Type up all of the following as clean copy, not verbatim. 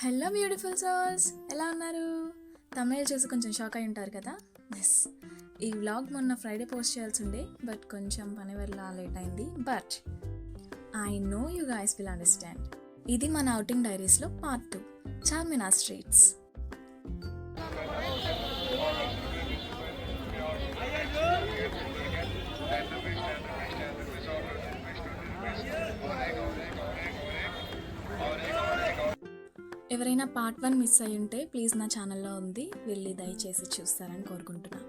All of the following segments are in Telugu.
హలో బ్యూటిఫుల్ సోల్స్, ఎలా ఉన్నారు? తమిళ చూసి కొంచెం షాక్ అయి ఉంటారు కదా. ఎస్, ఈ వ్లాగ్ మొన్న ఫ్రైడే పోస్ట్ చేయాల్సి ఉండే, బట్ కొంచెం పని వల్ల లేట్ అయింది. But I know you guys will understand. ఇది మన అవుటింగ్ డైరీస్లో పార్ట్ 2, చార్మినార్ స్ట్రీట్స్. ఎవరైనా పార్ట్ 1 మిస్ అయ్యి ఉంటే ప్లీజ్ నా ఛానల్లో ఉంది, వెళ్ళి దయచేసి చూస్తారని కోరుకుంటున్నా.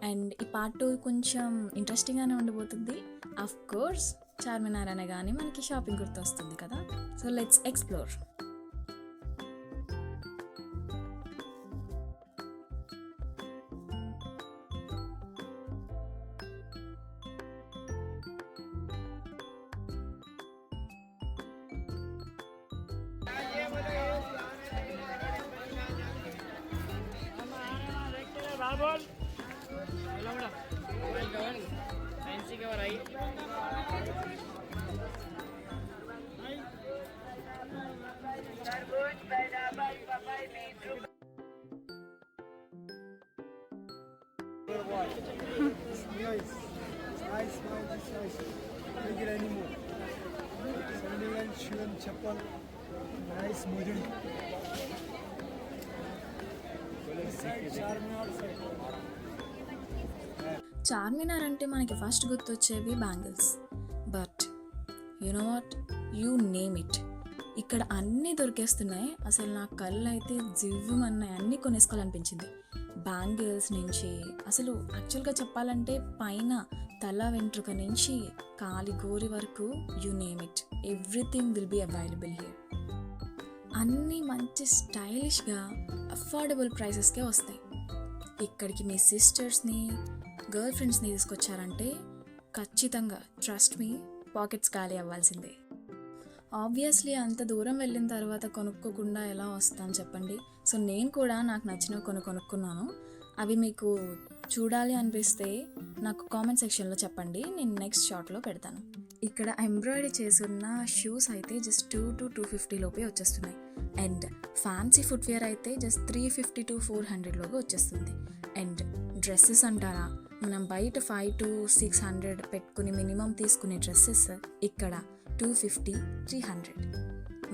అండ్ ఈ పార్ట్ 2 కొంచెం ఇంట్రెస్టింగ్గానే ఉండబోతుంది. ఆఫ్ కోర్స్ చార్మినార్ అనగానే మనకి షాపింగ్ గుర్తొస్తుంది కదా. So let's explore. Nice. Take it anymore. Sandal and shoe and chappal. Nice model. Charminar అంటే మనకి ఫస్ట్ గుర్తొచ్చేవి bangles. But you know what, you name it, ఇక్కడ అన్నీ దొరికేస్తున్నాయి. అసలు నా కళ్ళు అయితే జివ్వుమన్నాయి, అన్నీ కొనేసుకోవాలనిపించింది. బ్యాంగిల్స్ నుంచి అసలు యాక్చువల్గా చెప్పాలంటే పైన తల వెంట్రుక నుంచి కాలి గోరి వరకు, you name it, everything will be available here. అన్నీ మంచి స్టైలిష్గా అఫోర్డబుల్ ప్రైసెస్కే వస్తాయి. ఇక్కడికి మీ సిస్టర్స్ని, గర్ల్ ఫ్రెండ్స్ని తీసుకొచ్చారంటే ఖచ్చితంగా ట్రస్ట్ మీ, పాకెట్స్ ఖాళీ అవ్వాల్సిందే. ఆబ్వియస్లీ అంత దూరం వెళ్ళిన తర్వాత కొనుక్కోకుండా ఎలా వస్తాను చెప్పండి. సో నేను కూడా నాకు నచ్చినవి కొనుక్కున్నాను. అవి మీకు చూడాలి అనిపిస్తే నాకు కామెంట్ సెక్షన్లో చెప్పండి, నేను నెక్స్ట్ షార్ట్లో పెడతాను. ఇక్కడ ఎంబ్రాయిడరీ చేసున్న షూస్ అయితే జస్ట్ 2 to 250 లోపే వచ్చేస్తున్నాయి. అండ్ ఫ్యాన్సీ ఫుట్వేర్ అయితే జస్ట్ 350 to 400 లోగా వచ్చేస్తుంది. అండ్ డ్రెస్సెస్ అంటారా, మనం బయట 500 to 600 పెట్టుకుని మినిమం తీసుకునే డ్రెస్సెస్ ఇక్కడ 250, 300,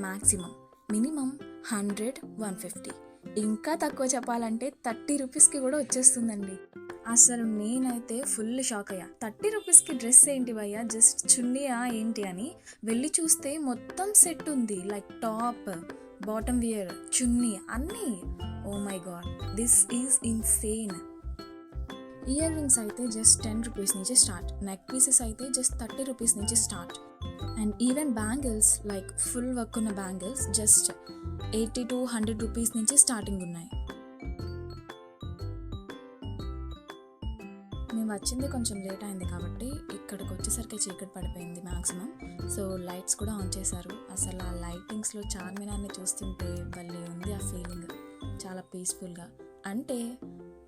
మ్యాక్సిమం మినిమం 100, 150, ఇంకా తక్కువ చెప్పాలంటే 30 రూపీస్కి కూడా వచ్చేస్తుందండి. అసలు నేనైతే ఫుల్ షాక్ అయ్యా. 30 రూపీస్కి డ్రెస్ ఏంటి భయ్యా, జస్ట్ చున్నీయా ఏంటి అని వెళ్ళి చూస్తే మొత్తం సెట్ ఉంది. Like top, bottom wear, chunni అన్నీ. Oh my god, this is insane. Ear rings అయితే జస్ట్ 10 రూపీస్ నుంచి స్టార్ట్, నెక్ పీసెస్ అయితే జస్ట్ 30 రూపీస్ నుంచి start. And even bangles, like full work ఉన్న బ్యాంగిల్స్ జస్ట్ 80 to 100 రూపీస్ నుంచి స్టార్టింగ్ ఉన్నాయి. మేము వచ్చింది కొంచెం లేట్ అయింది కాబట్టి ఇక్కడికి వచ్చేసరికి చీకటి పడిపోయింది మ్యాక్సిమం. సో లైట్స్ కూడా ఆన్ చేశారు. అసలు ఆ లైటింగ్స్లో చార్మినార్ని చూస్తుంటే భలే ఉంది ఆ ఫీలింగ్, చాలా పీస్ఫుల్గా. అంటే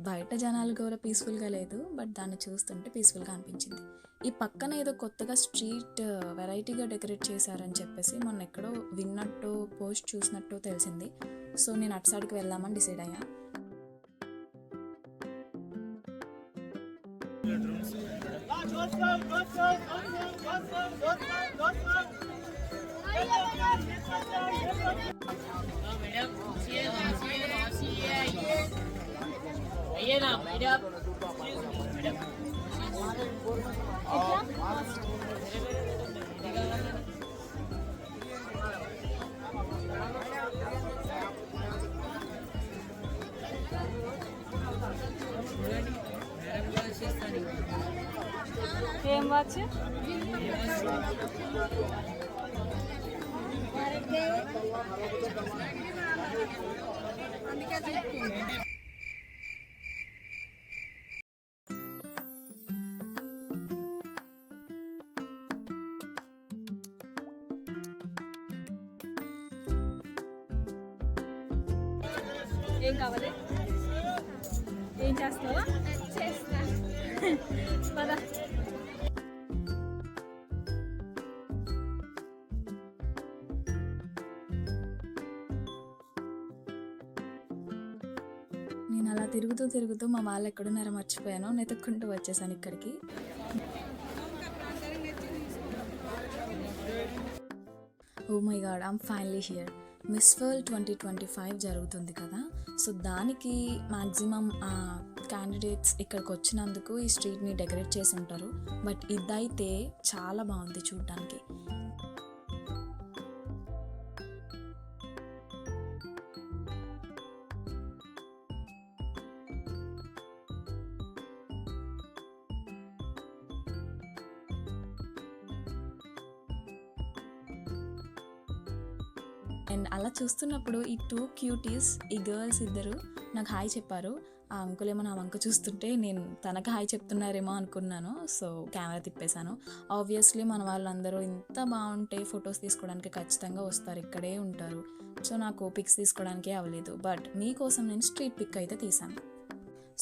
బయట జనాలు కూడా పీస్ఫుల్గా లేదు, బట్ దాన్ని చూస్తుంటే పీస్ఫుల్గా అనిపించింది. ఈ పక్కన ఏదో కొత్తగా స్ట్రీట్ వెరైటీగా డెకరేట్ చేశారని చెప్పేసి మొన్న ఎక్కడో విన్నట్టు, పోస్ట్ చూసినట్టు తెలిసింది. సో నేను అటు సైడ్కి వెళ్దామని డిసైడ్ అయ్యా. ఏం వాచ్? ఏం కావాలి? ఏం చేస్తావా? చేస్తా. పద. నేను అలా తిరుగుతూ తిరుగుతూ మా వాళ్ళు ఎక్కడున్నారో మర్చిపోయాను, వెతుక్కుంటూ వచ్చేసాను ఇక్కడికి. Oh my god, I'm finally here. Miss World 2025 జరుగుతుంది కదా, సో దానికి మ్యాక్సిమం క్యాండిడేట్స్ ఇక్కడికి వచ్చినందుకు ఈ స్ట్రీట్ని డెకరేట్ చేసి ఉంటారు. బట్ ఇదైతే చాలా బాగుంది చూడడానికి. అండ్ అలా చూస్తున్నప్పుడు ఈ 2 క్యూటీస్, ఈ గర్ల్స్ ఇద్దరు నాకు హాయ్ చెప్పారు. ఆ అంకుల్ ఏమో నా వంక చూస్తుంటే నేను తనకు హాయ్ చెప్తున్నారేమో అనుకున్నాను. So camera తిప్పేశాను. ఆబ్వియస్లీ మన వాళ్ళందరూ ఇంత బాగుంటే ఫొటోస్ తీసుకోవడానికి ఖచ్చితంగా వస్తారు, ఇక్కడే ఉంటారు. సో నాకు పిక్స్ తీసుకోవడానికే అవ్వలేదు. బట్ మీకోసం నేను స్ట్రీట్ పిక్ అయితే తీసాను.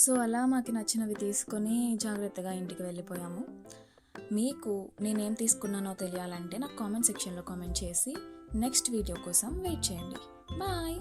సో అలా మాకు నచ్చినవి తీసుకొని జాగ్రత్తగా ఇంటికి వెళ్ళిపోయాము. మీకు నేనేం తీసుకున్నానో తెలియాలంటే నాకు కామెంట్ సెక్షన్లో కామెంట్ చేసి నెక్స్ట్ వీడియో కోసం వెయిట్ చేయండి. బాయ్.